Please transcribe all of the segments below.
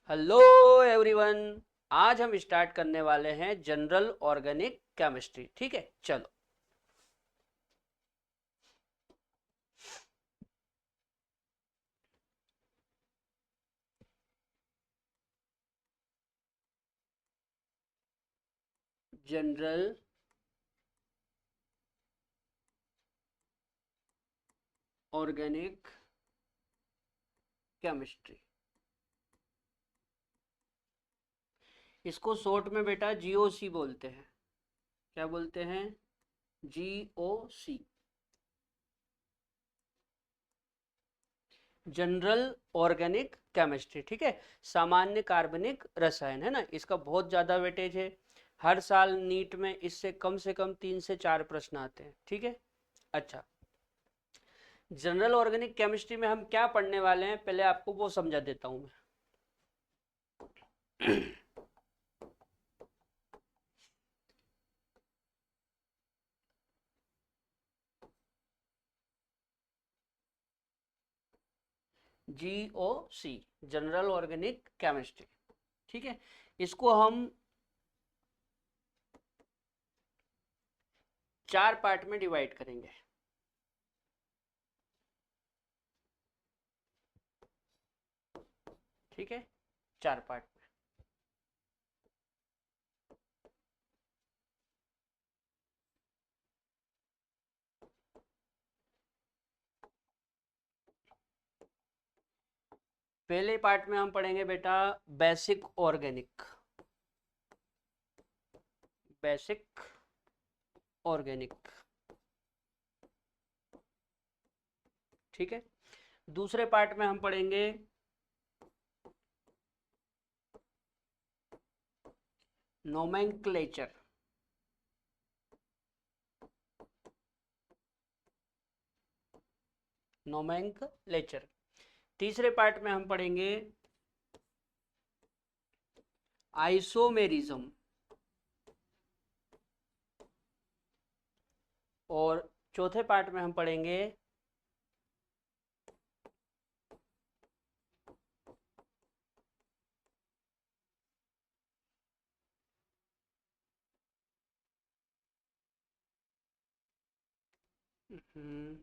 Hello everyone. आज हम start करने वाले हैं जनरल ऑर्गेनिक केमिस्ट्री। ठीक है, चलो। जनरल ऑर्गेनिक केमिस्ट्री, इसको शॉर्ट में बेटा जीओसी बोलते हैं। क्या बोलते हैं? GOC, general organic chemistry. ठीक है, सामान्य कार्बनिक रसायन है ना, इसका बहुत ज़्यादा वेटेज है। हर साल नीट में इससे कम 3 से 4 प्रश्न आते हैं। ठीक है, अच्छा। जनरल ऑर्गेनिक केमिस्ट्री में हम क्या पढ़ने वाले हैं, पहले आपको वो समझा देता हूं मैं। GOC, general organic chemistry. ठीक है, इसको हम 4 पार्ट में डिवाइड करेंगे। ठीक है, 4 पार्ट में। पहले पार्ट में हम पढ़ेंगे बेटा बेसिक ऑर्गेनिक, बेसिक ऑर्गेनिक। ठीक है, दूसरे पार्ट में हम पढ़ेंगे नोमेनक्लेचर, नोमेनक्लेचर। तीसरे पार्ट में हम पढ़ेंगे आइसोमेरिज्म, और चौथे पार्ट में हम पढ़ेंगे हम्म,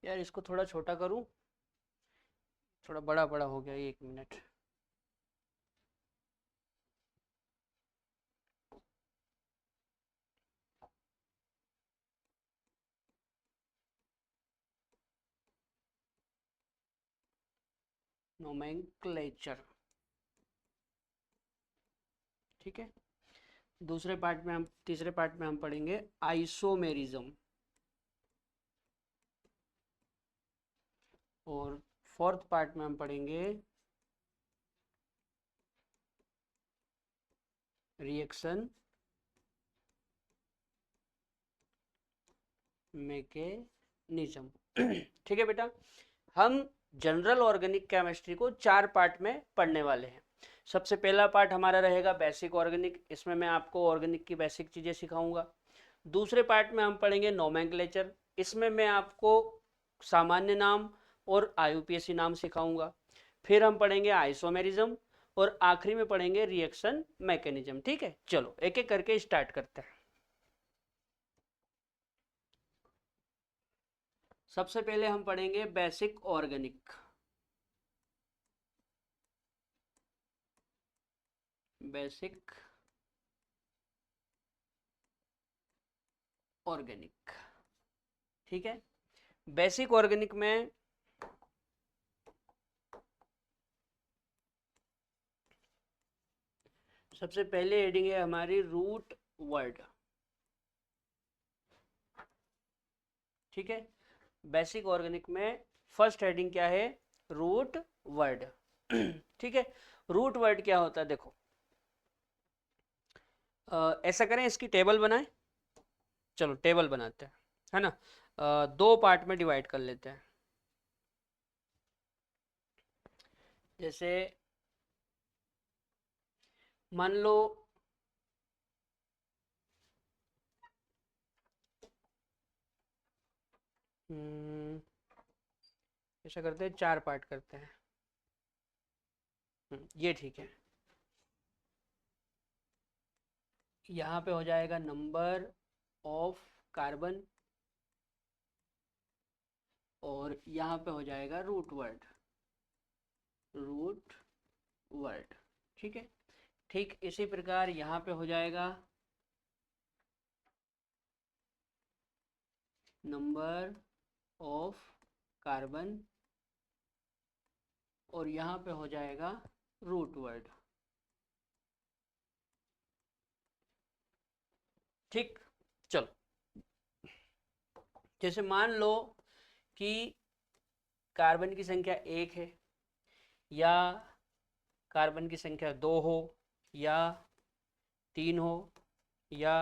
यार इसको थोड़ा छोटा करूं, थोड़ा बड़ा बड़ा हो गया, 1 मिनट। नोमेनक्लेचर। ठीक है, दूसरे पार्ट में हम तीसरे पार्ट में हम पढ़ेंगे आइसोमेरिज्म, और फोर्थ पार्ट में हम पढ़ेंगे रिएक्शन मैकेनिज्म। ठीक है बेटा, हम जनरल ऑर्गेनिक केमिस्ट्री को 4 पार्ट में पढ़ने वाले हैं। सबसे पहला पार्ट हमारा रहेगा बेसिक ऑर्गेनिक, इसमें मैं आपको ऑर्गेनिक की बेसिक चीज़ें सिखाऊंगा। दूसरे पार्ट में हम पढ़ेंगे नोमेनक्लेचर, इसमें मैं आपको सामान्य नाम और आईयूपीएसी नाम सिखाऊंगा। फिर हम पढ़ेंगे आइसोमेरिज्म, और आखिरी में पढ़ेंगे रिएक्शन मैकेनिज्म। ठीक है, चलो एक एक करके स्टार्ट करते हैं। सबसे पहले हम पढ़ेंगे बेसिक ऑर्गेनिक, बेसिक ऑर्गेनिक। ठीक है, बेसिक ऑर्गेनिक में सबसे पहले हेडिंग है हमारी रूट वर्ड। ठीक है, बेसिक ऑर्गेनिक में फर्स्ट हेडिंग क्या है? Root word. ठीक है, रूट वर्ड क्या होता है देखो, ऐसा करें इसकी टेबल बनाएं। चलो टेबल बनाते हैं, है ना। 2 पार्ट में डिवाइड कर लेते हैं। जैसे मान लो हम्म, ऐसा करते हैं, 4 पार्ट करते हैं। ये ठीक है। यहाँ पे हो जाएगा नंबर ऑफ कार्बन और यहाँ पे हो जाएगा रूट वर्ड। ठीक है। ठीक इसी प्रकार यहाँ पे हो जाएगा नंबर ऑफ कार्बन और यहाँ पे हो जाएगा रूट वर्ड। ठीक। चलो, जैसे मान लो कि कार्बन की संख्या 1 है, या कार्बन की संख्या 2 हो, या 3 हो, या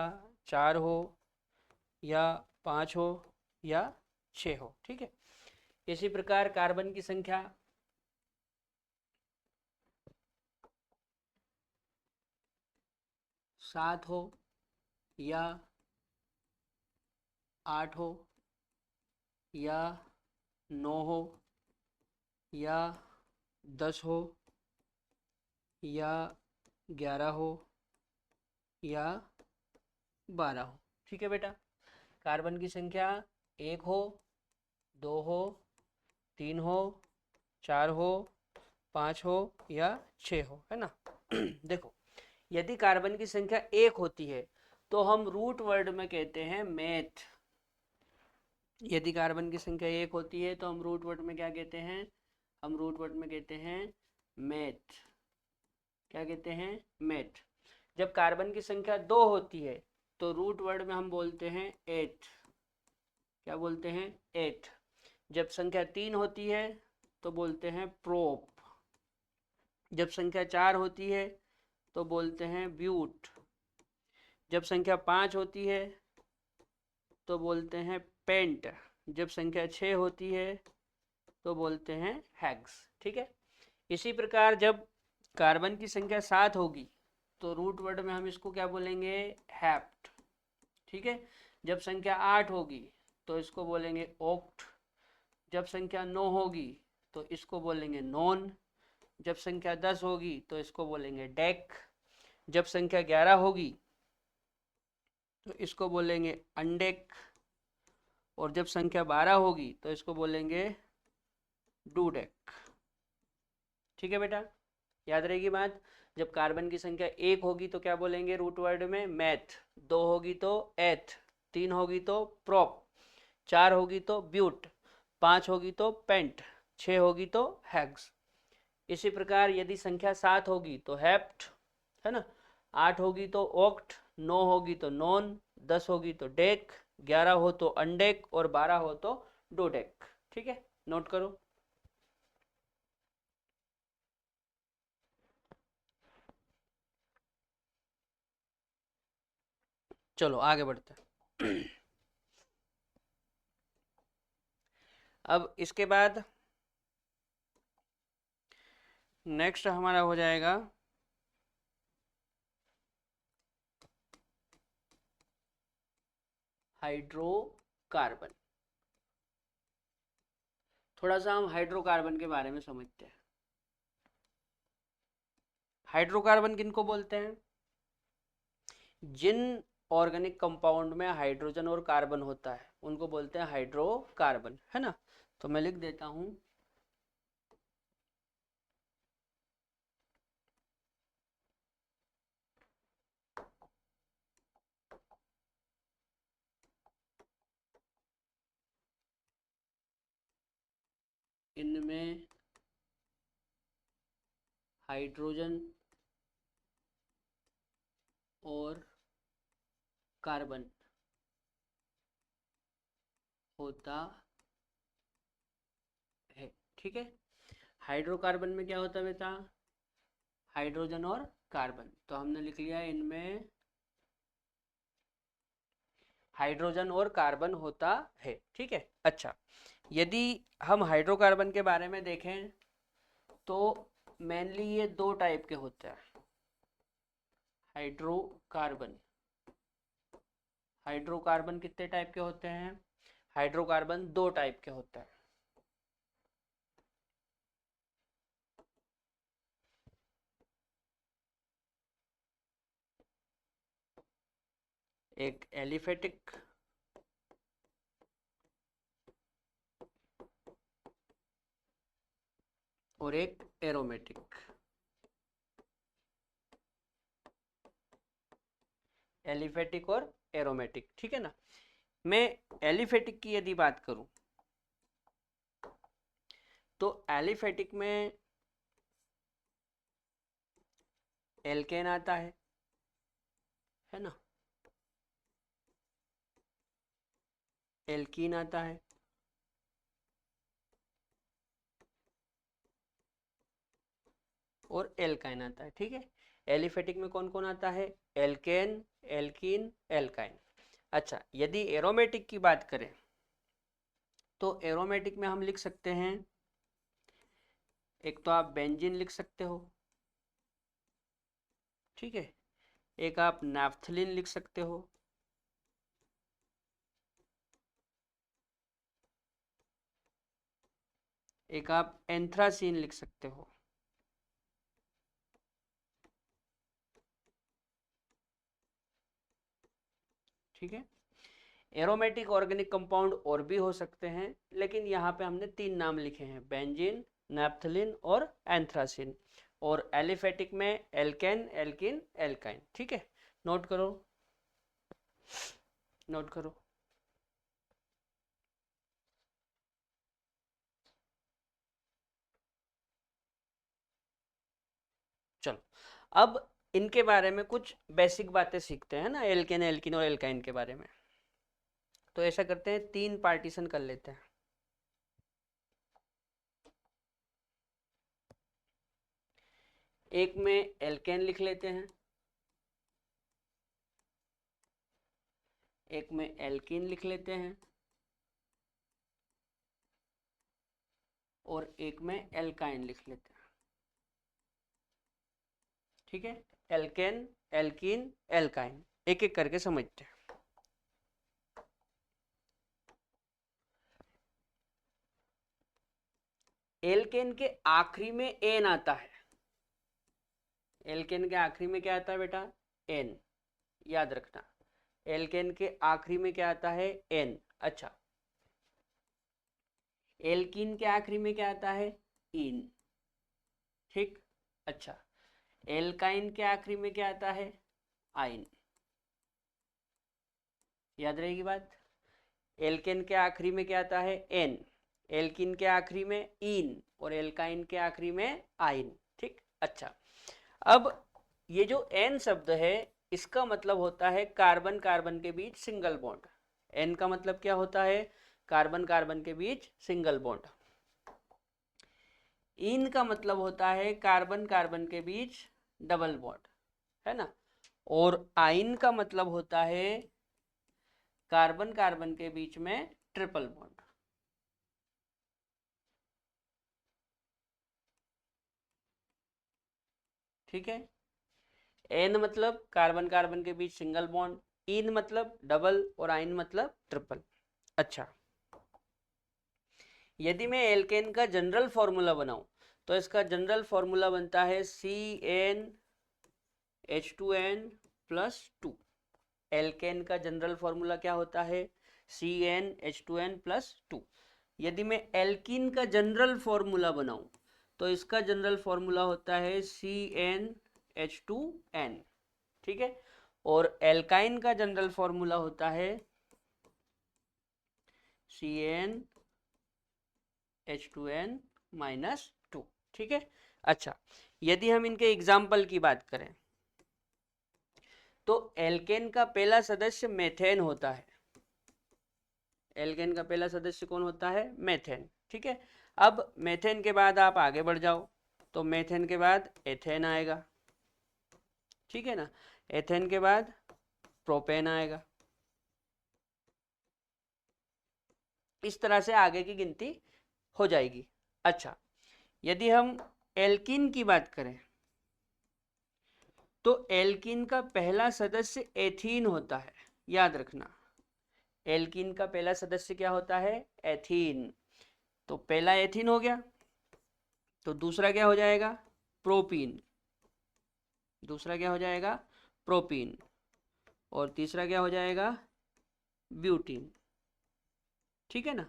4 हो, या 5 हो, या 6 हो। ठीक है। इसी प्रकार कार्बन की संख्या 7 हो, या 8 हो, या 9 हो, या 10 हो, या 11 हो, या 12 हो। ठीक है बेटा। कार्बन की संख्या 1 हो, 2 हो, 3 हो, 4 हो, 5 हो, या 6 हो, है ना। देखो, यदि कार्बन की संख्या 1 होती है तो हम रूट वर्ड में कहते हैं मैथ। यदि कार्बन की संख्या 1 होती है तो हम रूट वर्ड में क्या कहते हैं? हम रूट वर्ड में कहते हैं मैथ। क्या कहते हैं? मैथ। जब कार्बन की संख्या 2 होती है तो रूट वर्ड में हम बोलते हैं 8। क्या बोलते हैं? 8। जब संख्या 3 होती है तो बोलते हैं प्रोप। जब संख्या 4 होती है तो बोलते हैं ब्यूट। जब संख्या 5 होती है तो बोलते हैं पेंट। जब संख्या 6 होती है तो बोलते हैं हेक्स। ठीक है। इसी प्रकार जब कार्बन की संख्या 7 होगी तो रूट वर्ड में हम इसको क्या बोलेंगे? हेप्ट। ठीक है। जब संख्या 8 होगी तो इसको बोलेंगे ओक्ट। जब संख्या 9 होगी तो इसको बोलेंगे नॉन। जब संख्या 10 होगी तो इसको बोलेंगे डेक। जब संख्या 11 होगी तो इसको बोलेंगे अनडेक। और जब संख्या 12 होगी तो इसको बोलेंगे डूडेक। ठीक है बेटा, याद रहेगी बात। जब कार्बन की संख्या 1 होगी तो क्या बोलेंगे रूट वर्ड में? मैथ। 2 होगी तो एथ। 3 होगी तो प्रोप। 4 होगी तो ब्यूट। 5 होगी तो पेंट। 6 होगी तो हेक्स। इसी प्रकार यदि संख्या 7 होगी तो हेप्ट, है ना। 8 होगी तो ओक्ट। 9 होगी तो नॉन। 10 होगी तो डेक। 11 हो तो अनडेक और 12 हो तो डोडेक। ठीक है, नोट करो। चलो आगे बढ़ते हैं। अब इसके बाद नेक्स्ट हमारा हो जाएगा हाइड्रोकार्बन। थोड़ा सा हम हाइड्रोकार्बन के बारे में समझते हैं। हाइड्रोकार्बन किनको बोलते हैं? जिन ऑर्गेनिक कंपाउंड में हाइड्रोजन और कार्बन होता है उनको बोलते हैं हाइड्रोकार्बन, है ना। तो मैं लिख देता हूं इनमें हाइड्रोजन और कार्बन होता है। ठीक है। हाइड्रोकार्बन में क्या होता है बेटा? हाइड्रोजन और कार्बन। तो हमने लिख लिया इनमें हाइड्रोजन और कार्बन होता है। ठीक है। अच्छा, यदि हम हाइड्रोकार्बन के बारे में देखें तो मेनली ये 2 टाइप के होते हैं। हाइड्रोकार्बन हाइड्रोकार्बन कितने टाइप के होते हैं? हाइड्रोकार्बन 2 टाइप के होते हैं। एक एलिफेटिक और एक एरोमेटिक। एलिफेटिक और एरोमेटिक, ठीक है ना। मैं एलिफेटिक की यदि बात करूं तो एलिफेटिक में एल्केन आता है ना, एल्कीन आता है, और एल्काइन आता है, ठीक है। एलिफेटिक में कौन कौन आता है? Alkane, alkene, alkyne. अच्छा, यदि एरोमेटिक की बात करें तो एरोमेटिक में हम लिख सकते हैं, एक तो आप बेंजीन लिख सकते हो, ठीक है, एक आप नैफ्थलीन लिख सकते हो, एक आप एंथ्रासीन लिख सकते हो, ठीक है। एरोमेटिक ऑर्गेनिक कंपाउंड और भी हो सकते हैं, लेकिन यहाँ पे हमने 3 नाम लिखे हैं, बेंजीन, नैप्थलीन और एंथ्रासीन। और एलिफेटिक में एल्केन, एल्कीन, एल्काइन, ठीक है। नोट करो, नोट करो। चलो, अब इनके बारे में कुछ बेसिक बातें सीखते हैं ना, एल्केन, एल्कीन और एल्काइन के बारे में। तो ऐसा करते हैं, 3 पार्टीशन कर लेते हैं। एक में एल्केन लिख लेते हैं, एक में एल्कीन लिख लेते हैं, और एक में एल्काइन लिख लेते हैं, ठीक है। एल्केन, एल्कीन, एल्काइन, एक एक करके समझते हैं। एल्केन के आखिरी में एन आता है। एल्केन के आखिरी में क्या आता है बेटा? एन, याद रखना। एल्केन के आखिरी में क्या आता है? एन। अच्छा, एल्कीन के आखिरी में क्या आता है? इन, ठीक। अच्छा, एल्काइन के आखिरी में क्या आता है? आइन, याद रहेगी बात। एल्केन के आखिरी में क्या आता है? एन, एल्किन के आखिरी में इन, और एल्काइन के आखिरी में आइन, ठीक। अच्छा, अब ये जो एन शब्द है, इसका मतलब होता है कार्बन कार्बन के बीच सिंगल बॉन्ड। एन का मतलब क्या होता है? कार्बन कार्बन के बीच सिंगल बॉन्ड। इन का मतलब होता है कार्बन कार्बन के बीच डबल बॉन्ड, है ना। और आइन का मतलब होता है कार्बन कार्बन के बीच में ट्रिपल बॉन्ड, ठीक है। एन मतलब कार्बन कार्बन के बीच सिंगल बॉन्ड, इन मतलब डबल, और आइन मतलब ट्रिपल। अच्छा, यदि मैं एल्केन का जनरल फॉर्मूला बनाऊं तो इसका जनरल फॉर्मूला बनता है CnH2n+2। एल्केन का जनरल फॉर्मूला क्या होता है? CnH2n+2। यदि मैं एल्कीन का जनरल फॉर्मूला बनाऊं तो इसका जनरल फॉर्मूला होता है CnH2n, ठीक है। और एल्काइन का जनरल फॉर्मूला होता है CnH2n-2, ठीक है। अच्छा, यदि हम इनके एग्जाम्पल की बात करें तो एल्केन का पहला सदस्य मेथेन होता है। एल्केन का पहला सदस्य कौन होता है? मेथेन, ठीक है। अब मेथेन के बाद आप आगे बढ़ जाओ तो मेथेन के बाद एथेन आएगा, ठीक है ना। एथेन के बाद प्रोपेन आएगा। इस तरह से आगे की गिनती हो जाएगी। अच्छा, यदि हम एल्कीन की बात करें तो एल्कीन का पहला सदस्य एथीन होता है, याद रखना। एल्कीन का पहला सदस्य क्या होता है? एथीन। तो पहला एथीन हो गया, तो दूसरा क्या हो जाएगा? प्रोपीन। दूसरा क्या हो जाएगा? प्रोपीन। और तीसरा क्या हो जाएगा, ब्यूटीन। ठीक है ना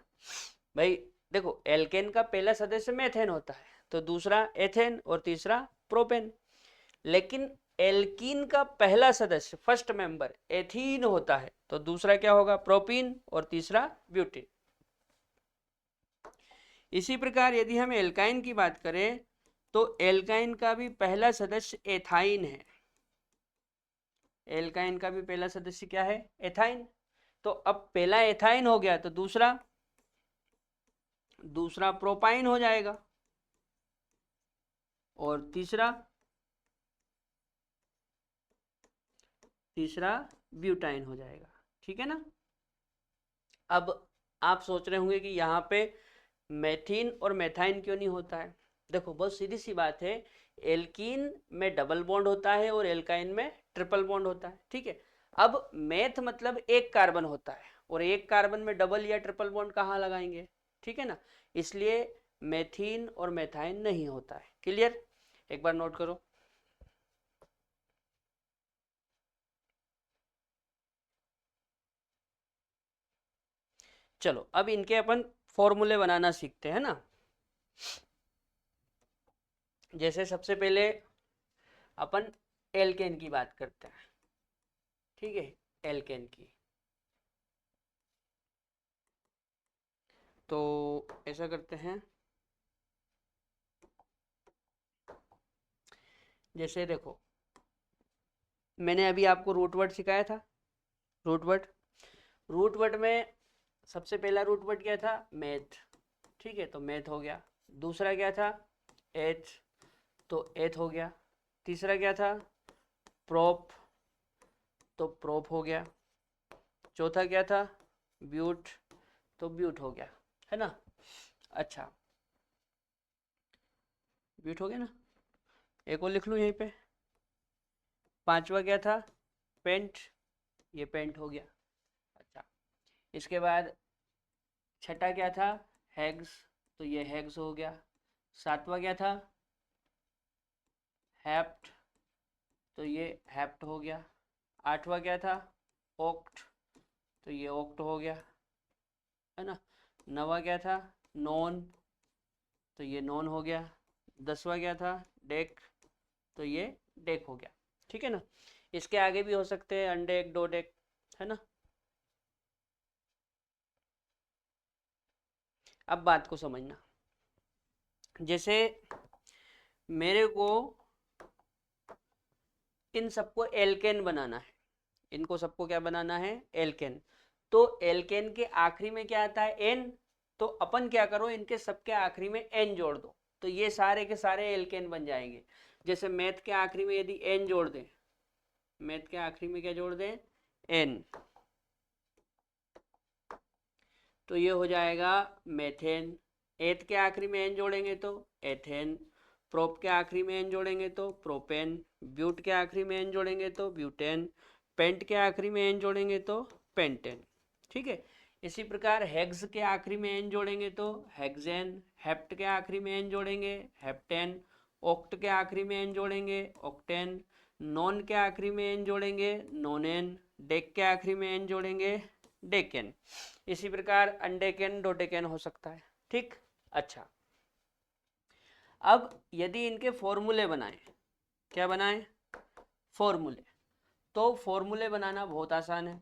भाई। देखो एल्केन का पहला सदस्य मेथेन होता है, तो दूसरा एथेन और तीसरा प्रोपेन। लेकिन एल्कीन का पहला सदस्य फर्स्ट मेंबर एथीन होता है, तो दूसरा क्या होगा, प्रोपीन और तीसरा ब्यूटीन। इसी प्रकार यदि हम एल्काइन की बात करें तो एल्काइन का भी पहला सदस्य एथाइन है। एल्काइन का भी पहला सदस्य क्या है, एथाइन। तो अब पहला एथाइन हो गया तो दूसरा दूसरा प्रोपाइन हो जाएगा और तीसरा तीसरा ब्यूटाइन हो जाएगा। ठीक है ना। अब आप सोच रहे होंगे कि यहाँ पे मेथीन और मेथाइन क्यों नहीं होता है। देखो बहुत सीधी सी बात है, एल्कीन में डबल बॉन्ड होता है और एल्काइन में ट्रिपल बॉन्ड होता है। ठीक है। अब मेथ मतलब एक कार्बन होता है और एक कार्बन में डबल या ट्रिपल बॉन्ड कहाँ लगाएंगे। ठीक है ना, इसलिए मेथीन और मेथाइन नहीं होता है। क्लियर, एक बार नोट करो। चलो अब इनके अपन फॉर्मूले बनाना सीखते हैं ना। जैसे सबसे पहले अपन एल्केन की बात करते हैं। ठीक है, एल्केन की तो ऐसा करते हैं, जैसे देखो मैंने अभी आपको रूट वर्ड सिखाया था। रूट वर्ड, रूट वर्ड में सबसे पहला रूट वर्ड क्या था, मैथ। ठीक है, तो मैथ हो गया। दूसरा क्या था, एथ, तो एथ हो गया। तीसरा क्या था, प्रोप, तो प्रोप हो गया। चौथा क्या था, ब्यूट, तो ब्यूट हो गया, है ना। अच्छा, ब्यूट हो गया ना। एक और लिख लूँ यहीं पे। पांचवा क्या था, पेंट, ये पेंट हो गया। अच्छा, इसके बाद छठा क्या था, हैग्स, तो ये हैग्स हो गया। सातवां क्या था, हैप्ट, तो ये हैप्ट हो गया। आठवां क्या था, ओक्ट, तो ये ओक्ट हो गया, है ना। नवा क्या था, नॉन, तो ये नॉन हो गया। दसवां क्या था, डेक, तो ये डेक हो गया। ठीक है ना। इसके आगे भी हो सकते हैं, अनडेक, डो डेक, है ना। अब बात को समझना, जैसे मेरे को इन सबको एल्केन बनाना है। इनको सबको क्या बनाना है, एल्केन। तो एल्केन के आखिरी में क्या आता है, एन। तो अपन क्या करो, इनके सबके आखिरी में एन जोड़ दो, तो ये सारे के सारे एल्केन बन जाएंगे। जैसे मैथ के आखिरी में यदि एन जोड़ दें, मैथ के आखिरी में क्या जोड़ दें, एन, तो ये हो जाएगा मेथेन। एथ के आखिरी में एन जोड़ेंगे तो एथेन। प्रोप के आखिरी में एन जोड़ेंगे तो प्रोपेन। ब्यूट के आखिरी में एन जोड़ेंगे तो ब्यूटेन। पेंट के आखिरी में एन जोड़ेंगे तो पेंटेन। ठीक है। इसी प्रकार हेक्स के आखिरी में एन जोड़ेंगे तो हेक्सेन। हेप्ट के आखिरी में एन जोड़ेंगे हेप्टेन। ऑक्ट के आखिरी में एन जोड़ेंगे ऑक्टेन। नॉन के आखिरी में एन जोड़ेंगे नोनेन। डेक के आखिरी में एन जोड़ेंगे डेकेन। इसी प्रकार अनडेकेन, डोडेकेन हो सकता है। ठीक। अच्छा, अब यदि इनके फॉर्मूले बनाएं, क्या बनाएं, फॉर्मूले, तो फॉर्मूले बनाना बहुत आसान है।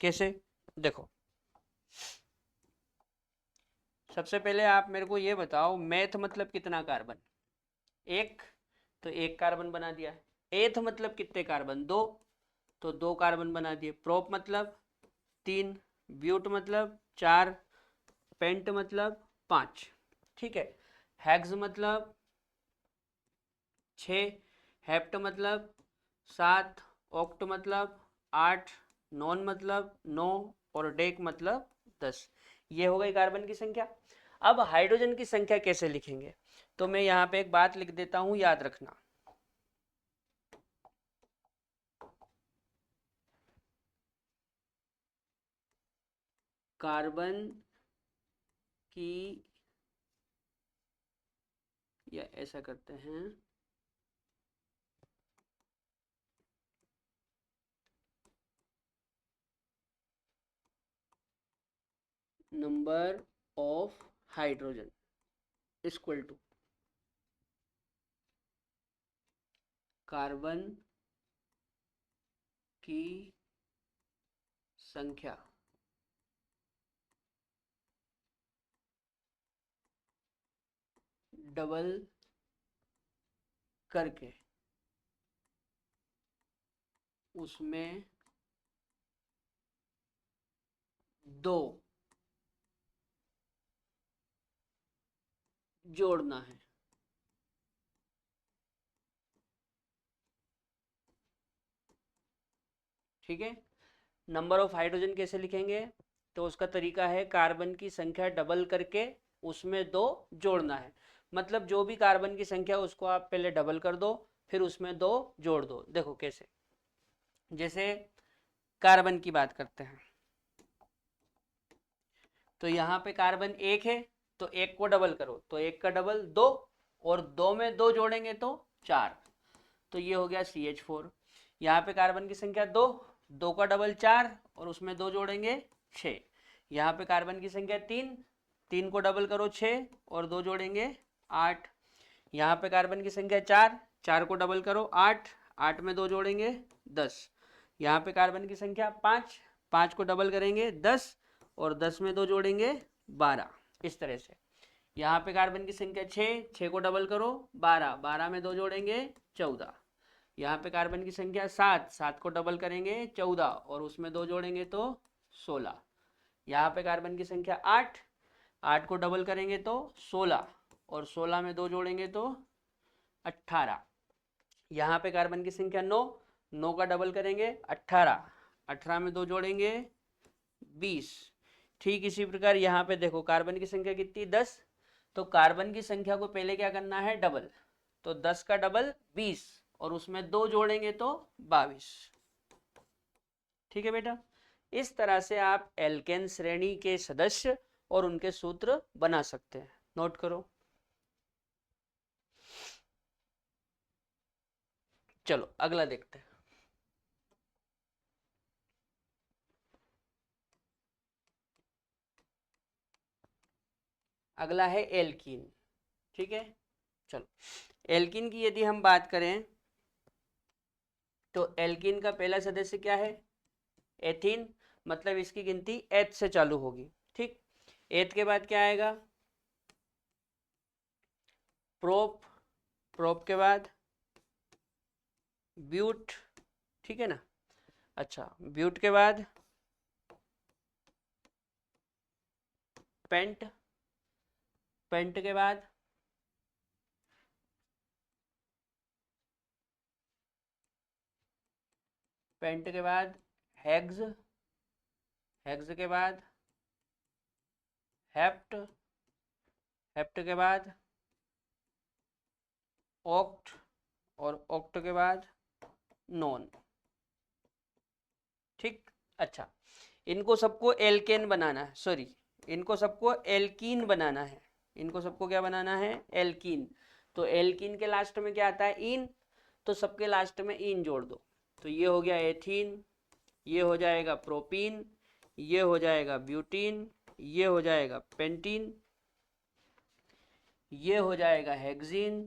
कैसे, देखो सबसे पहले आप मेरे को ये बताओ, मैथ मतलब कितना कार्बन, एक, तो एक कार्बन बना दिया। एथ मतलब कितने कार्बन, दो, तो दो कार्बन बना दिए। प्रोप मतलब तीन, ब्यूट मतलब चार, पेंट मतलब पाँच। ठीक है। हैग्स मतलब छः, हेप्ट मतलब सात, ऑक्ट मतलब आठ, नॉन मतलब नौ और डेक मतलब 10। ये हो गई कार्बन की संख्या। अब हाइड्रोजन की संख्या कैसे लिखेंगे, तो मैं यहाँ पे एक बात लिख देता हूँ, याद रखना। कार्बन की, या ऐसा करते हैं, number of hydrogen equal to carbon की संख्या डबल करके उसमें 2 जोड़ना है। ठीक है, नंबर ऑफ हाइड्रोजन कैसे लिखेंगे? तो उसका तरीका है कार्बन की संख्या डबल करके उसमें 2 जोड़ना है। मतलब जो भी कार्बन की संख्या उसको आप पहले डबल कर दो, फिर उसमें 2 जोड़ दो। देखो कैसे, जैसे कार्बन की बात करते हैं, तो यहाँ पे कार्बन 1 है, तो 1 को डबल करो, तो 1 का डबल 2, और 2 में 2 जोड़ेंगे तो 4, तो ये हो गया CH4। यहाँ पे कार्बन की संख्या 2, 2 का डबल 4, और उसमें 2 जोड़ेंगे 6। यहाँ पे कार्बन की संख्या 3, 3 को डबल करो 6, और 2 जोड़ेंगे 8। यहाँ पे कार्बन की संख्या 4, 4 को डबल करो 8, 8 में 2 जोड़ेंगे 10। यहाँ पे कार्बन की संख्या 5, 5 को डबल करेंगे 10, और 10 में 2 जोड़ेंगे 12। इस तरह से यहाँ पे कार्बन की संख्या 6, 6 को डबल करो 12, 12 में 2 जोड़ेंगे 14। यहाँ पे कार्बन की संख्या 7, 7 को डबल करेंगे 14, और उसमें 2 जोड़ेंगे तो 16। यहाँ पे कार्बन की संख्या 8, 8 को डबल करेंगे तो 16, और 16 में 2 जोड़ेंगे तो 18। यहाँ पे कार्बन की संख्या 9, 9 का डबल करेंगे 18, 18 में 2 जोड़ेंगे 20। ठीक इसी प्रकार यहाँ पे देखो कार्बन की संख्या कितनी, 10, तो कार्बन की संख्या को पहले क्या करना है, डबल, तो 10 का डबल 20, और उसमें 2 जोड़ेंगे तो 22। ठीक है बेटा, इस तरह से आप एल्केन श्रेणी के सदस्य और उनके सूत्र बना सकते हैं। नोट करो। चलो अगला देखते हैं। अगला है एल्कीन। ठीक है, चलो एल्कीन की यदि हम बात करें तो एल्कीन का पहला सदस्य क्या है, एथीन, मतलब इसकी गिनती एथ से चालू होगी। ठीक, एथ के बाद क्या आएगा, प्रोप, प्रोप के बाद ब्यूट। ठीक है ना, अच्छा ब्यूट के बाद पेंट, पेंट के बाद पेंट के बाद हेग्स, हेग्स के बाद हेप्ट, हेप्ट के बाद ऑक्ट, और ऑक्ट के बाद नॉन। ठीक, अच्छा इनको सबको एल्केन बनाना है, सॉरी इनको सबको एल्कीन बनाना है। इनको सबको क्या बनाना है, एल्कीन। तो एल्कीन के लास्ट में क्या आता है, इन, तो सबके लास्ट में इन जोड़ दो। तो ये हो गया एथीन, ये हो जाएगा प्रोपीन, ये हो जाएगा ब्यूटीन, ये हो जाएगा पेंटीन, ये हो जाएगा हेक्सीन,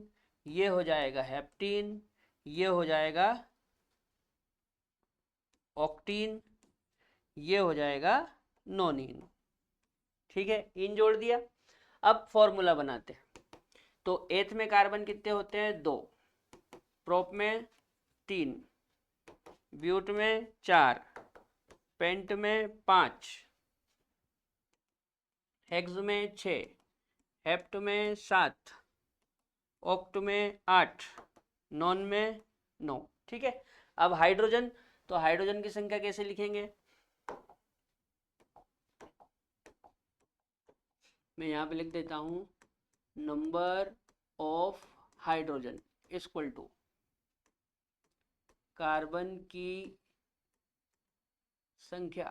ये हो जाएगा हेप्टीन, ये हो जाएगा ऑक्टीन, ये हो जाएगा नोनिन। ठीक है, इन जोड़ दिया। अब फॉर्मूला बनाते हैं। तो एथ में कार्बन कितने होते हैं, 2, प्रोप में 3, ब्यूट में 4, पेंट में 5, हेक्स में 6, हेप्ट में 7, ऑक्ट में 8, नॉन में 9। ठीक है, अब हाइड्रोजन, तो हाइड्रोजन की संख्या कैसे लिखेंगे, मैं यहाँ पे लिख देता हूँ, number of hydrogen equal to carbon की संख्या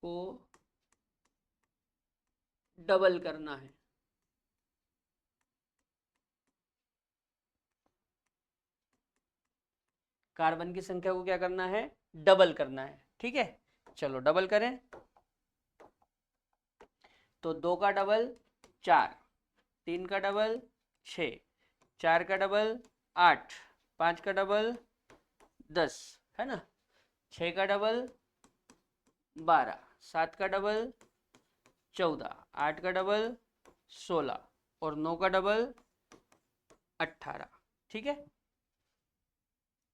को डबल करना है। कार्बन की संख्या को क्या करना है, डबल करना है। ठीक है, चलो डबल करें तो 2 का डबल 4, 3 का डबल 6, 4 का डबल 8, 5 का डबल 10, है ना, 6 का डबल 12, 7 का डबल 14, 8 का डबल 16 और 9 का डबल 18। ठीक है,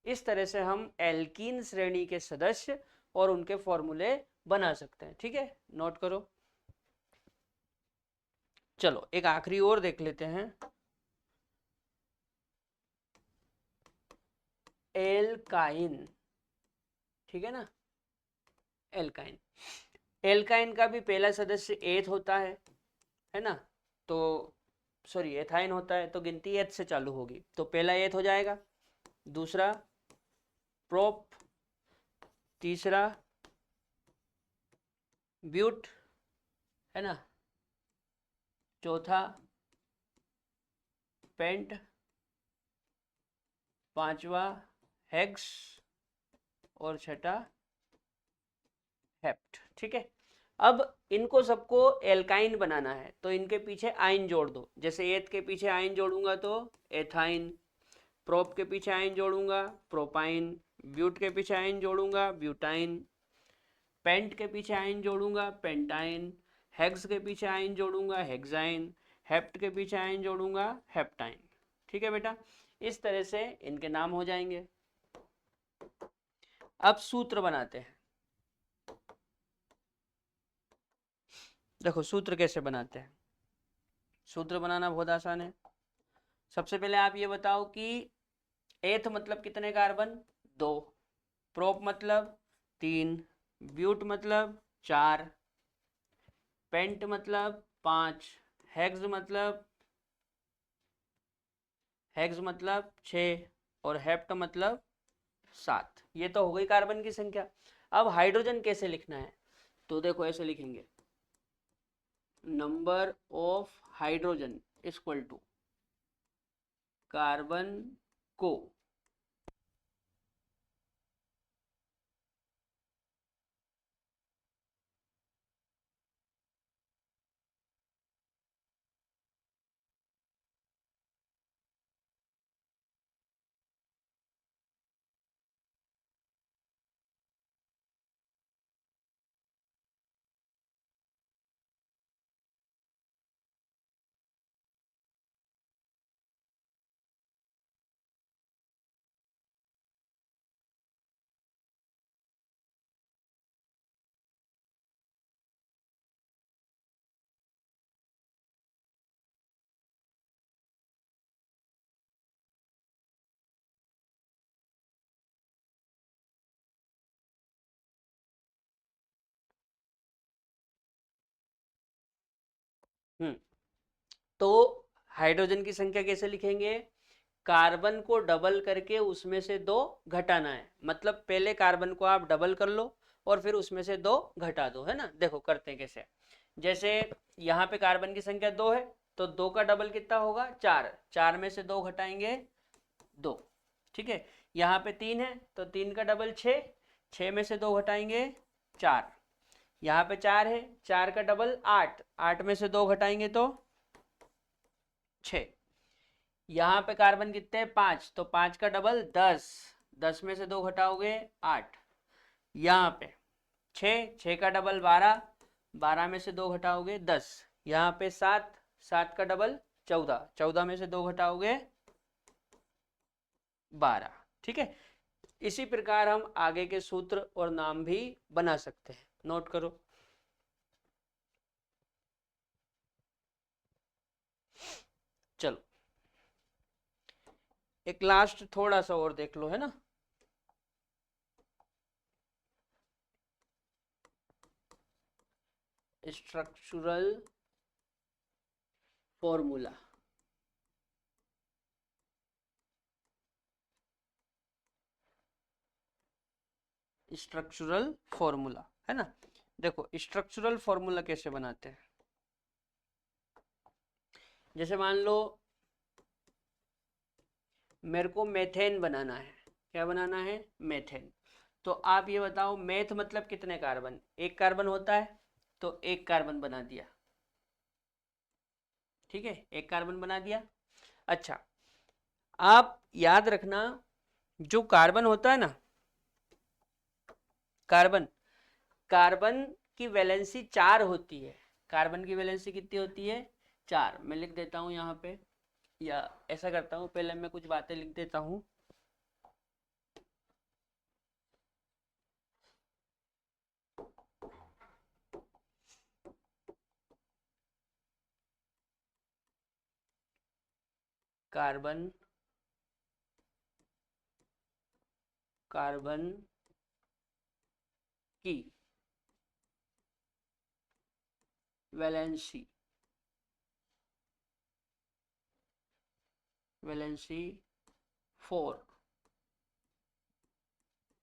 इस तरह से हम एल्कीन श्रेणी के सदस्य और उनके फॉर्मूले बना सकते हैं। ठीक है, नोट करो। चलो एक आखिरी और देख लेते हैं, एल्काइन। ठीक है ना, एल्काइन, एल्काइन का भी पहला सदस्य एथ होता है ना, तो सॉरी एथाइन होता है, तो गिनती एथ से चालू होगी, तो पहला एथ हो जाएगा, दूसरा प्रोप, तीसरा ब्यूट, है ना, चौथा पेंट, पांचवा हेक्स और छठा हेप्ट। ठीक है, अब इनको सबको एल्काइन बनाना है तो इनके पीछे आइन जोड़ दो। जैसे एथ के पीछे आइन जोड़ूंगा तो एथाइन, प्रोप के पीछे आइन जोड़ूंगा प्रोपाइन, ब्यूट के पीछे आइन जोड़ूंगा ब्यूटाइन, पेंट के पीछे आइन जोड़ूंगा पेंटाइन, हेक्स के पीछे आइन जोड़ूंगा हेक्साइन, हेप्ट के पीछे आइन जोड़ूंगा हेप्टाइन। ठीक है बेटा, इस तरह से इनके नाम हो जाएंगे। अब सूत्र बनाते हैं। देखो सूत्र कैसे बनाते हैं, सूत्र बनाना बहुत आसान है। सबसे पहले आप ये बताओ कि एथ मतलब कितने कार्बन, 2, प्रोप मतलब 3, ब्यूट मतलब 4, पेंट मतलब 5, हेक्स मतलब 6 और हेप्ट मतलब 7। ये तो हो गई कार्बन की संख्या। अब हाइड्रोजन कैसे लिखना है, तो देखो ऐसे लिखेंगे, number of hydrogen equal to carbon को तो हाइड्रोजन की संख्या कैसे लिखेंगे, कार्बन को डबल करके उसमें से 2 घटाना है। मतलब पहले कार्बन को आप डबल कर लो और फिर उसमें से 2 घटा दो, है ना। देखो करते हैं कैसे, जैसे यहाँ पे कार्बन की संख्या 2 है तो 2 का डबल कितना होगा 4, 4 में से 2 घटाएंगे 2। ठीक है, यहाँ पे 3 है तो 3 का डबल 6, 6 में से 2 घटाएंगे 4, यहाँ पे 4 है, 4 का डबल 8, 8 में से 2 घटाएंगे तो 6। यहाँ पे कार्बन कितने हैं 5, तो 5 का डबल 10, 10 में से 2 घटाओगे 8, यहाँ पे 6, 6 का डबल 12, 12 में से 2 घटाओगे 10, यहाँ पे 7, 7 का डबल 14, 14 में से 2 घटाओगे 12। ठीक है, इसी प्रकार हम आगे के सूत्र और नाम भी बना सकते हैं, नोट करो। चलो एक लास्ट थोड़ा सा और देख लो, है ना, स्ट्रक्चरल फॉर्मूला। स्ट्रक्चरल फॉर्मूला, है ना। देखो स्ट्रक्चरल फॉर्मूला कैसे बनाते हैं, जैसे मान लो मेरे को मेथेन बनाना है, क्या बनाना है, मेथेन। तो आप ये बताओ मेथ मतलब कितने कार्बन, एक कार्बन होता है तो एक कार्बन बना दिया, ठीक है, एक कार्बन बना दिया। अच्छा, आप याद रखना जो कार्बन होता है ना, कार्बन, कार्बन की वैलेंसी 4 होती है। कार्बन की वैलेंसी कितनी होती है, 4। मैं लिख देता हूं यहाँ पे, या ऐसा करता हूं पहले मैं कुछ बातें लिख देता हूं। कार्बन, कार्बन की वैलेंसी, वैलेंसी 4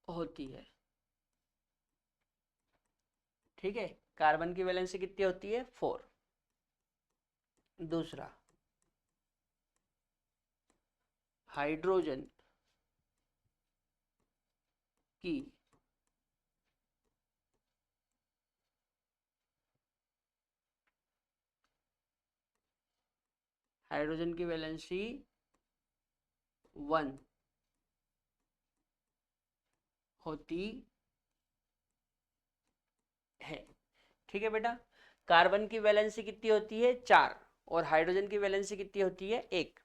होती है, ठीक है, कार्बन की वैलेंसी कितनी होती है, 4। दूसरा, हाइड्रोजन की हाइड्रोजन की वैलेंसी 1 होती है, ठीक है बेटा। कार्बन की वैलेंसी कितनी होती है, 4, और हाइड्रोजन की वैलेंसी कितनी होती है, 1।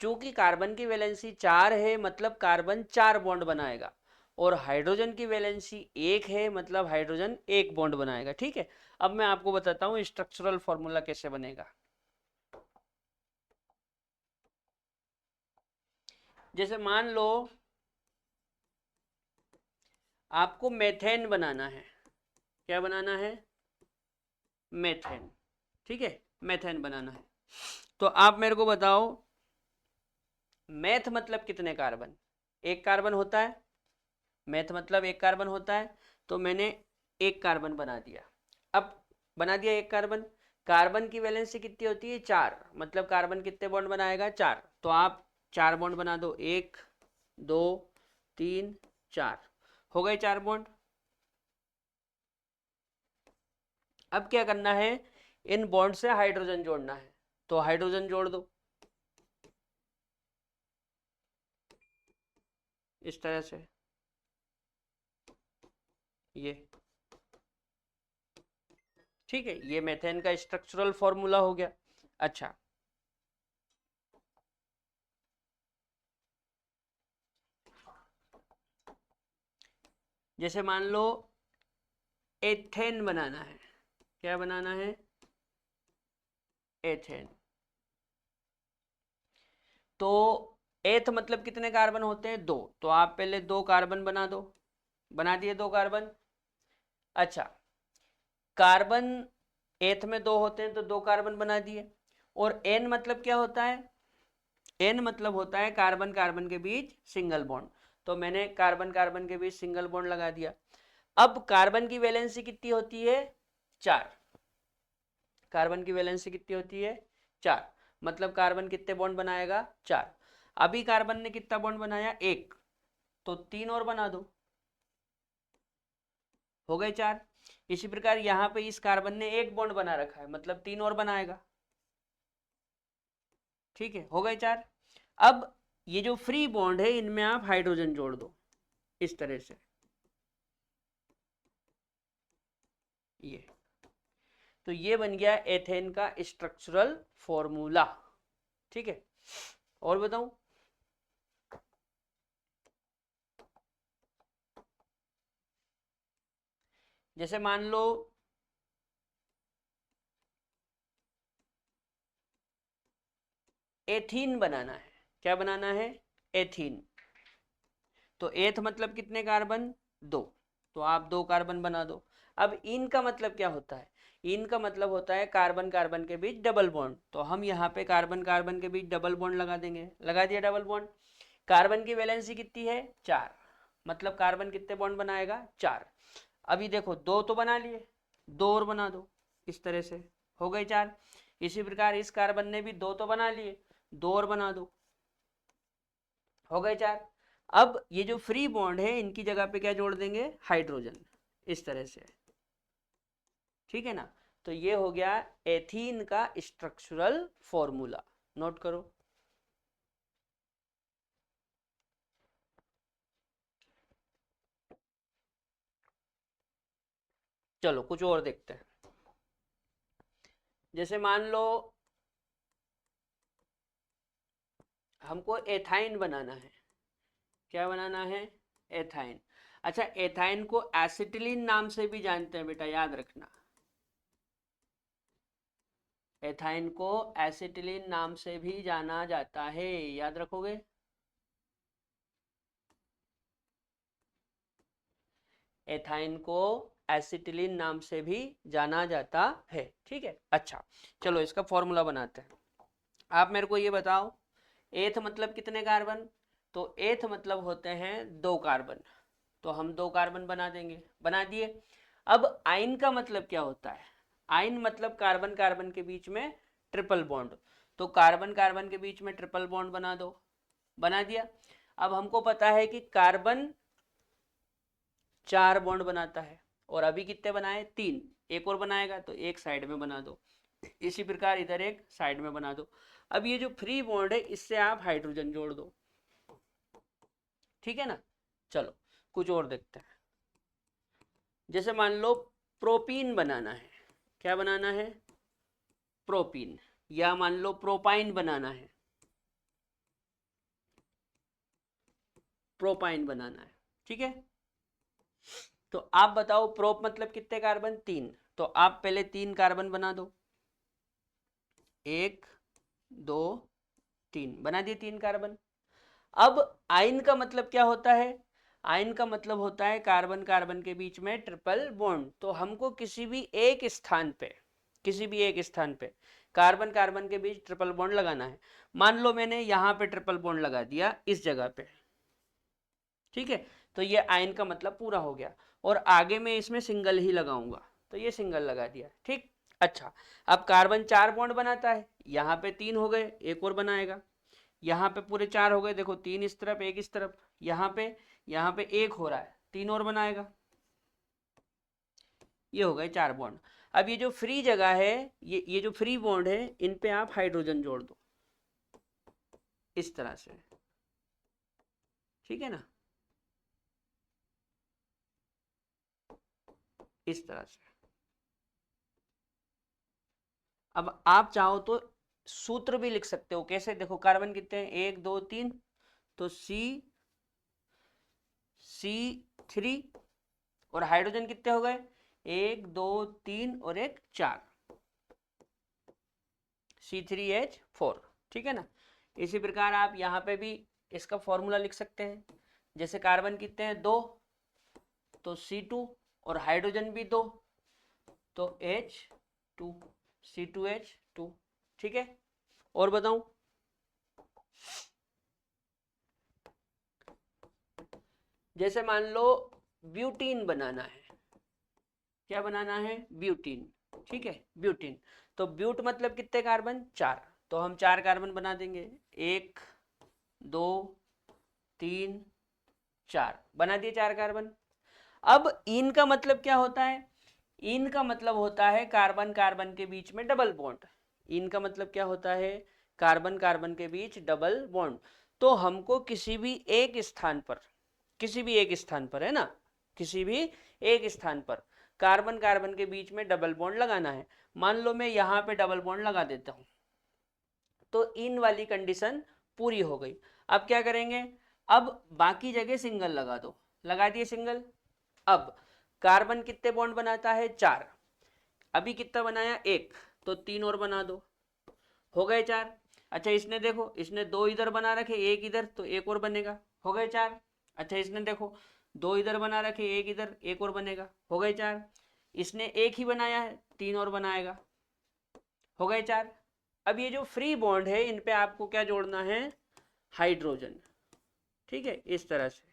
चूंकि कार्बन की वैलेंसी 4 है मतलब कार्बन 4 बॉन्ड बनाएगा, और हाइड्रोजन की वैलेंसी 1 है मतलब हाइड्रोजन 1 बॉन्ड बनाएगा, ठीक है। अब मैं आपको बताता हूं स्ट्रक्चरल फॉर्मूला कैसे बनेगा। जैसे मान लो आपको मेथेन बनाना है, क्या बनाना है, मेथेन, ठीक है, मेथेन बनाना है। तो आप मेरे को बताओ मेथ मतलब कितने कार्बन, एक कार्बन होता है, मेथ मतलब एक कार्बन होता है, तो मैंने एक कार्बन बना दिया। अब बना दिया एक कार्बन, कार्बन की वैलेंसी कितनी होती है, 4, मतलब कार्बन कितने बॉन्ड बनाएगा, 4। तो आप 4 बॉन्ड बना दो, 1 2 3 4, हो गए 4 बॉन्ड। अब क्या करना है, इन बॉन्ड से हाइड्रोजन जोड़ना है, तो हाइड्रोजन जोड़ दो इस तरह से, ये, ठीक है, ये मेथेन का स्ट्रक्चरल फॉर्मूला हो गया। अच्छा, जैसे मान लो एथेन बनाना है, क्या बनाना है, एथेन। तो एथ मतलब कितने कार्बन होते हैं, 2, तो आप पहले 2 कार्बन बना दो, बना दिए 2 कार्बन। अच्छा, कार्बन एथ में 2 होते हैं तो 2 कार्बन बना दिए। और एन मतलब क्या होता है, एन मतलब होता है कार्बन कार्बन के बीच सिंगल बॉन्ड, तो मैंने कार्बन कार्बन के बीच सिंगल बॉन्ड लगा दिया। अब कार्बन की वैलेंसी कितनी होती है, 4, कार्बन की वैलेंसी कितनी होती है, 4, मतलब कार्बन कितने बॉन्ड बनाएगा, 4। अभी कार्बन ने कितना बॉन्ड बनाया, 1, तो 3 और बना दो, हो गए 4। इसी प्रकार यहां पे इस कार्बन ने 1 बॉन्ड बना रखा है मतलब 3 और बनाएगा, ठीक है, हो गए 4। अब ये जो फ्री बॉन्ड है इनमें आप हाइड्रोजन जोड़ दो इस तरह से, ये, तो ये बन गया एथेन का स्ट्रक्चरल फॉर्मूला, ठीक है। और बताऊं, जैसे मान लो एथीन बनाना है, क्या बनाना है, एथीन। तो एथ मतलब कितने कार्बन, 2, तो आप 2 कार्बन बना दो। अब इन का मतलब क्या होता है, इन का मतलब होता है कार्बन कार्बन के बीच डबल बॉन्ड, तो हम यहाँ पे कार्बन कार्बन के बीच डबल बॉन्ड लगा देंगे, लगा दिया डबल बॉन्ड। कार्बन की वैलेंसी कितनी है, 4, मतलब कार्बन कितने बॉन्ड बनाएगा, 4। अभी देखो 2 तो बना लिए, 2 और बना दो इस तरह से, हो गए 4। इसी प्रकार इस कार्बन ने भी 2 तो बना लिए, 2 और बना दो, हो गए 4। अब ये जो फ्री बॉन्ड है इनकी जगह पे क्या जोड़ देंगे, हाइड्रोजन, इस तरह से, ठीक है ना। तो ये हो गया एथीन का स्ट्रक्चरल फॉर्मूला, नोट करो। चलो कुछ और देखते हैं। जैसे मान लो हमको एथाइन बनाना है, क्या बनाना है, एथाइन। अच्छा, एथाइन को एसिटिलीन नाम से भी जानते हैं बेटा, याद रखना। एथाइन को एसिटिलीन नाम से भी जाना जाता है, याद रखोगे। एथाइन को एसिटिलीन नाम से भी जाना जाता है, ठीक है। अच्छा, चलो इसका फॉर्मूला बनाते हैं। आप मेरे को ये बताओ, एथ मतलब कितने कार्बन, तो एथ मतलब होते हैं 2 कार्बन, तो हम 2 कार्बन बना देंगे, बना दिए। अब आइन का मतलब क्या होता है, आइन मतलब कार्बन कार्बन के बीच में ट्रिपल बॉन्ड, तो कार्बन कार्बन के बीच में ट्रिपल बॉन्ड बना दो, बना दिया। अब हमको पता है कि कार्बन 4 बॉन्ड बनाता है, और अभी कितने बनाए, 3, एक और बनाएगा तो एक साइड में बना दो, इसी प्रकार इधर एक साइड में बना दो। अब ये जो फ्री बॉन्ड है इससे आप हाइड्रोजन जोड़ दो, ठीक है ना। चलो कुछ और देखते हैं। जैसे मान लो प्रोपीन बनाना है, क्या बनाना है, प्रोपीन, या मान लो प्रोपाइन बनाना है, प्रोपाइन बनाना है, ठीक है। तो आप बताओ प्रोप मतलब कितने कार्बन, 3, तो आप पहले 3 कार्बन बना दो, 1 2 3, बना दिए 3 कार्बन। अब आयन का मतलब क्या होता है, आयन का मतलब होता है कार्बन कार्बन के बीच में ट्रिपल बॉन्ड, तो हमको किसी भी एक स्थान पे, किसी भी एक स्थान पे कार्बन कार्बन के बीच ट्रिपल बॉन्ड लगाना है। मान लो मैंने यहाँ पे ट्रिपल बॉन्ड लगा दिया इस जगह पे, ठीक है, तो ये आयन का मतलब पूरा हो गया, और आगे मैं इसमें सिंगल ही लगाऊंगा, तो ये सिंगल लगा दिया, ठीक। अच्छा, अब कार्बन 4 बॉन्ड बनाता है, यहाँ पे 3 हो गए, एक और बनाएगा, यहाँ पे पूरे 4 हो गए, देखो 3 इस तरफ एक इस तरफ, यहाँ पे 1 हो रहा है, 3 और बनाएगा, ये हो गए 4 बॉन्ड। अब ये जो फ्री जगह है, ये जो फ्री बॉन्ड है, इन पे आप हाइड्रोजन जोड़ दो, इस तरह से, ठीक है ना, इस तरह से। अब आप चाहो तो सूत्र भी लिख सकते हो, कैसे, देखो कार्बन कितने हैं, 1 2 3, तो C3, और हाइड्रोजन कितने हो गए, 1 2 3 और एक 4, C3H4, ठीक है ना। इसी प्रकार आप यहाँ पे भी इसका फॉर्मूला लिख सकते हैं। जैसे कार्बन कितने हैं, 2, तो C2, और हाइड्रोजन भी 2, तो H2, C2H2, ठीक है। और बताऊं, जैसे मान लो ब्यूटीन बनाना है, क्या बनाना है, ब्यूटीन, ठीक है, ब्यूटीन, तो ब्यूट मतलब कितने कार्बन, 4, तो हम 4 कार्बन बना देंगे, 1 2 3 4, बना दिए 4 कार्बन। अब इन का मतलब क्या होता है, इन का मतलब होता है कार्बन कार्बन के बीच में डबल बॉन्ड, इन का मतलब क्या होता है, कार्बन कार्बन के बीच डबल बॉन्ड, तो हमको किसी भी एक स्थान पर, किसी भी एक स्थान पर, है ना, किसी भी एक स्थान पर कार्बन कार्बन के बीच में डबल बॉन्ड लगाना है। मान लो मैं यहाँ पे डबल बॉन्ड लगा देता हूँ, तो इन वाली कंडीशन पूरी हो गई। अब क्या करेंगे, अब बाकी जगह सिंगल लगा दो, लगा दिए सिंगल। अब कार्बन कितने बॉन्ड बनाता है, 4, अभी कितना बनाया, 1, तो 3 और बना दो, हो गए 4। अच्छा इसने देखो, इसने 2 इधर बना रखे, 1 इधर, तो एक और बनेगा, हो गए 4। अच्छा इसने देखो 2 इधर बना रखे, 1 इधर, एक और बनेगा, हो गए 4। इसने 1 ही बनाया है, 3 और बनाएगा, हो गए 4। अब ये जो फ्री बॉन्ड है इन पे आपको क्या जोड़ना है, हाइड्रोजन, ठीक है, इस तरह से।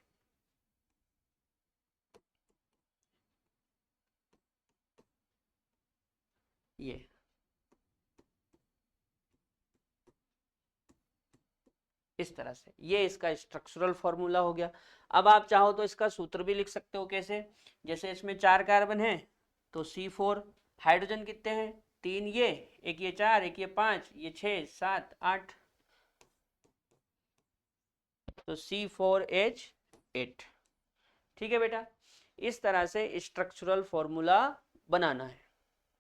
ये इस तरह से। ये इसका स्ट्रक्चरल फॉर्मूला हो गया। अब आप चाहो तो इसका सूत्र भी लिख सकते हो। कैसे? जैसे इसमें 4 कार्बन है तो C4, हाइड्रोजन कितने हैं? 3, ये एक, ये 4, एक ये 5, ये 6, 7, 8, तो C4H8। ठीक है बेटा, इस तरह से स्ट्रक्चरल फॉर्मूला बनाना है।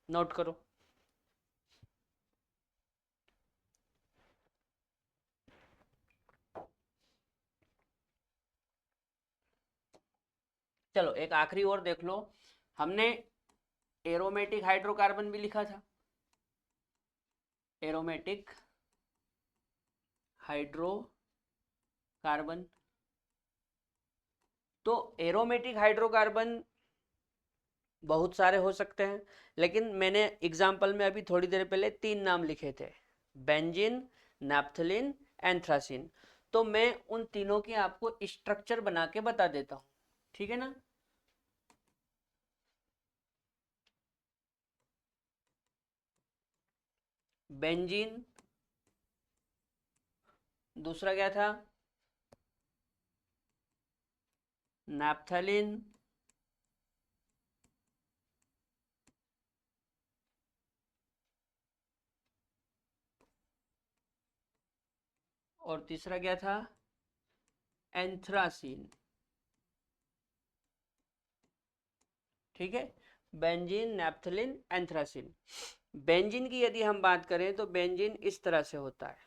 नोट करो। चलो एक आखिरी और देख लो। हमने एरोमेटिक हाइड्रोकार्बन भी लिखा था, एरोमेटिक हाइड्रोकार्बन। तो एरोमेटिक हाइड्रोकार्बन बहुत सारे हो सकते हैं, लेकिन मैंने एग्जाम्पल में अभी थोड़ी देर पहले 3 नाम लिखे थे, बेंजीन, नैप्थलीन, एंथ्रासीन। तो मैं उन तीनों की आपको स्ट्रक्चर बना के बता देता हूँ, ठीक है ना। बेंजीन, दूसरा क्या था? नैप्थलीन, और तीसरा क्या था? एंथ्रासीन। ठीक है, बेंजीन, नैप्थलीन, एंथ्रासीन। बेंजीन की यदि हम बात करें तो बेंजीन इस तरह से होता है।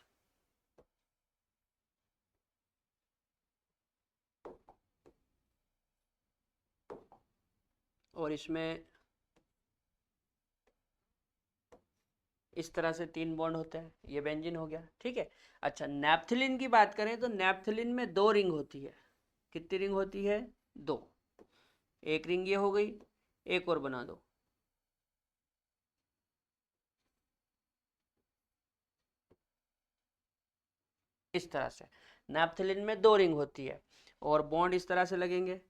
और इसमें इस तरह से 3 बॉन्ड होते हैं, ये बेंजीन हो गया। ठीक है। अच्छा, नैप्थलीन की बात करें तो नैप्थलीन में 2 रिंग होती है। कितनी रिंग होती है? 2। एक रिंग ये हो गई, एक और बना दो। इस तरह से नैप्थलीन में 2 रिंग होती है और बॉन्ड इस तरह से लगेंगे,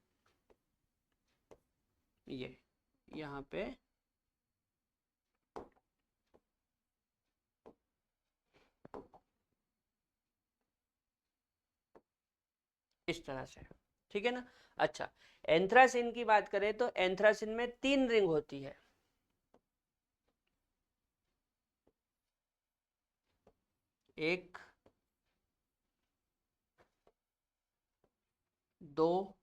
ये यहाँ पे इस तरह से। ठीक है ना। अच्छा, एंथ्रासिन की बात करें तो एंथ्रासिन में 3 रिंग होती है। एक, 2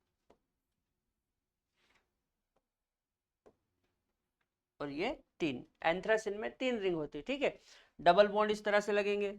और ये 3। एंथ्रासिन में 3 रिंग होती है। ठीक है, डबल बॉन्ड इस तरह से लगेंगे।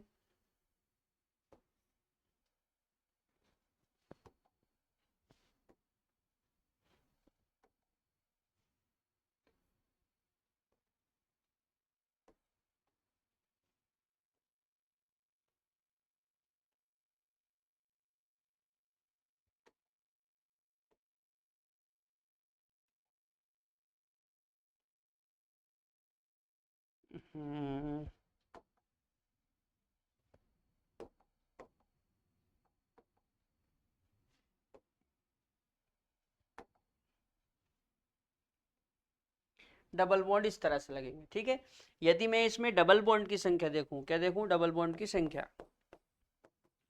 डबल बॉन्ड इस तरह से लगेंगे। ठीक है, यदि मैं इसमें डबल बॉन्ड की संख्या देखूं, क्या देखूं? डबल बॉन्ड की संख्या,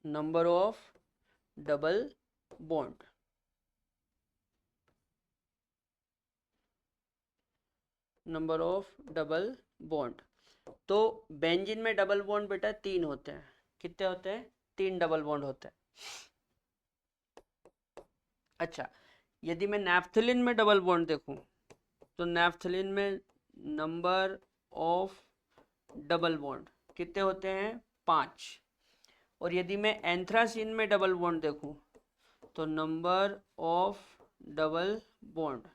number of double bond. Number of double bond, तो बेंजीन में डबल बॉन्ड बेटा 3 होते हैं। कितने होते हैं? 3 डबल बॉन्ड होते हैं। अच्छा, यदि मैं नैप्थलीन में डबल बॉन्ड देखूं तो नैप्थलीन में नंबर ऑफ डबल बॉन्ड कितने होते हैं? 5। और यदि मैं एंथ्रासीन में डबल बॉन्ड देखूं तो number of double bond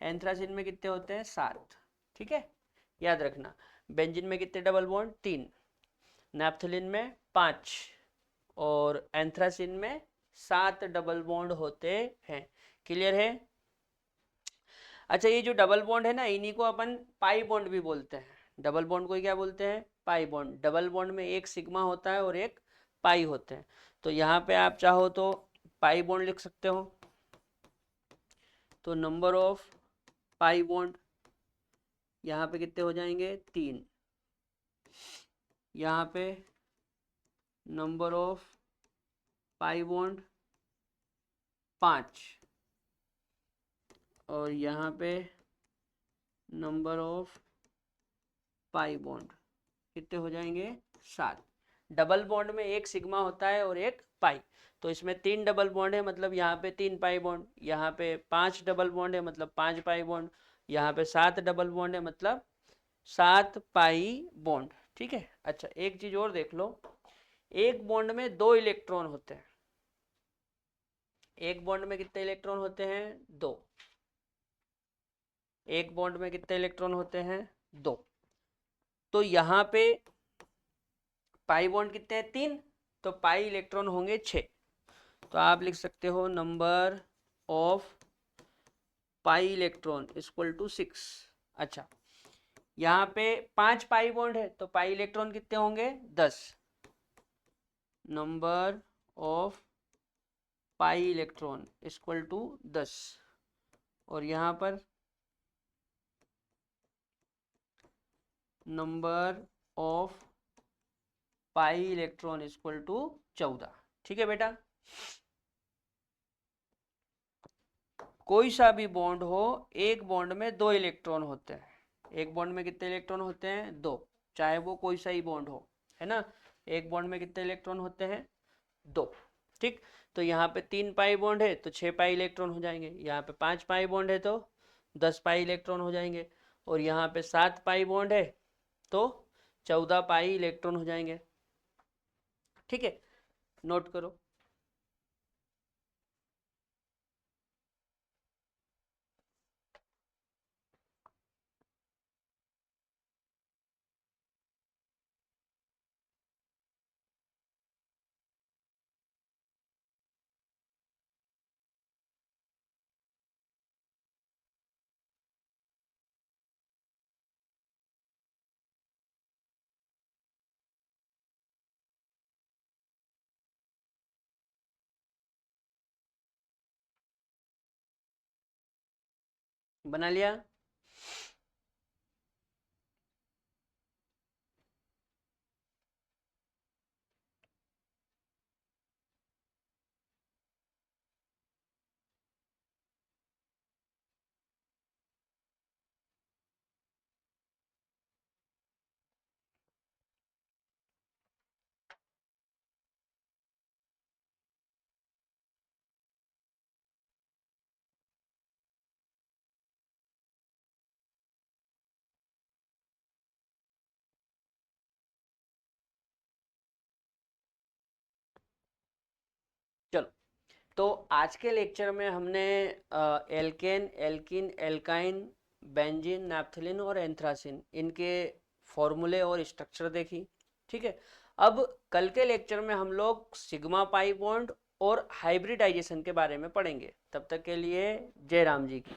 anthracene में कितने होते हैं? 7। ठीक है, याद रखना। बेंजीन में कितने डबल बॉन्ड? 3। नैप्थलीन में 5 और एंथ्रासीन में 7 डबल बॉन्ड होते हैं। क्लियर है? अच्छा, ये जो डबल बॉन्ड है ना, इन्हीं को अपन पाई बॉन्ड भी बोलते हैं। डबल बॉन्ड को क्या बोलते हैं? Pi bond. डबल बॉन्ड में एक सिग्मा होता है और एक पाई होते हैं। तो यहाँ पे आप चाहो तो पाई बॉन्ड लिख सकते हो। तो नंबर ऑफ पाई बॉन्ड यहाँ पे कितने हो जाएंगे? 3। यहाँ पे नंबर ऑफ पाई बॉन्ड 5 और यहाँ पे नंबर ऑफ पाई बॉन्ड कितने हो जाएंगे 7। डबल बॉन्ड में एक सिग्मा होता है और एक पाई, तो इसमें 3 डबल बॉन्ड है मतलब यहाँ पे 3 पाई बॉन्ड, यहाँ पे 5 डबल बॉन्ड है मतलब 5 पाई बॉन्ड, यहाँ पे 7 डबल बॉन्ड है मतलब 7 पाई बॉन्ड। ठीक है। अच्छा एक चीज और देख लो, एक बॉन्ड में 2 इलेक्ट्रॉन होते हैं। एक बॉन्ड में कितने इलेक्ट्रॉन होते हैं 2। एक बॉन्ड में कितने इलेक्ट्रॉन होते हैं 2। तो यहाँ पे पाई बॉन्ड कितने हैं 3, तो पाई इलेक्ट्रॉन होंगे 6। तो आप लिख सकते हो number of pi electron equal to 6। अच्छा यहाँ पे 5 पाई बॉन्ड है तो पाई इलेक्ट्रॉन कितने होंगे 10। Number of pi electron equal to 10 और यहाँ पर number of pi electron equal to 14। ठीक है बेटा। कोई सा भी बॉन्ड हो, एक बॉन्ड में 2 इलेक्ट्रॉन होते हैं। एक बॉन्ड में कितने इलेक्ट्रॉन होते हैं 2, चाहे वो कोई सा ही बॉन्ड हो, है ना। एक बॉन्ड में कितने इलेक्ट्रॉन होते हैं 2। ठीक। तो यहाँ पे 3 पाई बॉन्ड है तो 6 पाई इलेक्ट्रॉन हो जाएंगे, यहाँ पे 5 पाई बॉन्ड है तो 10 पाई इलेक्ट्रॉन हो जाएंगे, और यहाँ पे 7 पाई बॉन्ड है तो 14 पाई इलेक्ट्रॉन हो जाएंगे। ठीक है, नोट करो। बना लिया। चलो, तो आज के लेक्चर में हमने एल्केन, एल्किन, एल्काइन, बेंजीन, नैप्थेलिन और एंथ्रासिन इनके फॉर्मूले और स्ट्रक्चर देखी। ठीक है। अब कल के लेक्चर में हम लोग सिग्मा पाई बॉन्ड और हाइब्रिडाइजेशन के बारे में पढ़ेंगे। तब तक के लिए जय राम जी की।